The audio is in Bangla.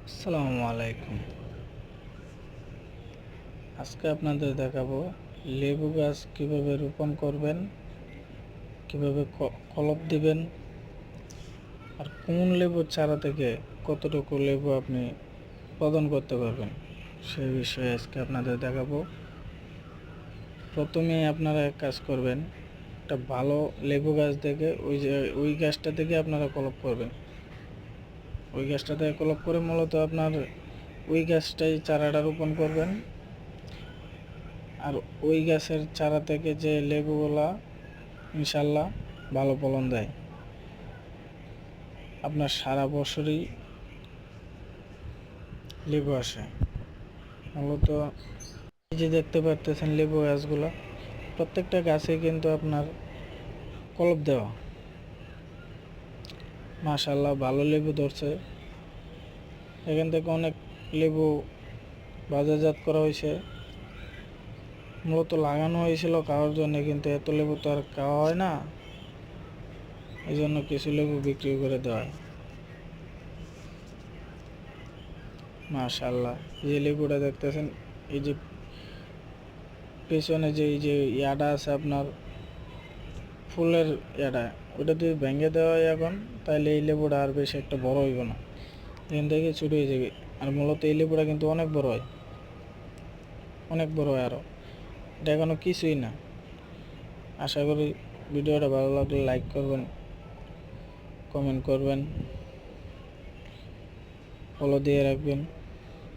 আসসালামু আলাইকুম। আজকে আপনাদের দেখাবো লেবু গাছ কিভাবে রোপণ করবেন, কিভাবে কলপ দিবেন, আর কোন লেবুর চারা থেকে কতটুকু লেবু আপনি উৎপাদন করতে পারবেন সেই বিষয়ে আজকে আপনাদের দেখাবো। প্রথমে আপনারা এক কাজ করবেন, একটা ভালো লেবু গাছ দেখে ওই গাছটা থেকে আপনারা কলপ করবেন। ওই গাছটা থেকে কলপ করে মূলত আপনার ওই গাছটাই চারাটা রোপণ করবেন। আর ওই গাছের চারা থেকে যে লেবুগুলা ইনশাল্লাহ ভালো ফলন দেয়, আপনার সারা বছরই লেবু আসে। মূলত এই যে দেখতে পারতেছেন লেবু গাছগুলো, প্রত্যেকটা গাছে কিন্তু আপনার কলপ দেওয়া। মাশাল্লাহ ভালো লেবু ধরছে। এখান থেকে অনেক লেবু বাজারজাত করা হয়েছে। মূলত লাগানো হয়েছিল খাওয়ার জন্য, কিন্তু এত লেবু তো আর খাওয়া হয় না, এই জন্য কিছু লেবু বিক্রি করে দেওয়া হয়। মাশাল্লাহ যে লেবুটা দেখতেছেন, এই যে পেছনে যে এই যে ইয়াটা আছে আপনার ফুলের ইয়াটা, ওটা যদি ভেঙে দেওয়া হয় এখন, তাহলে এই লেবুটা আর বেশি একটা বড় হইব না, এখান থেকে ছোটো হয়ে যাবে। আর মূলত এই লেবুটা কিন্তু অনেক বড় হয়, অনেক বড় হয় আরও। এটা এখনও কিছুই না। আশা করি ভিডিওটা ভালো লাগলে লাইক করবেন, কমেন্ট করবেন, ফলো দিয়ে রাখবেন।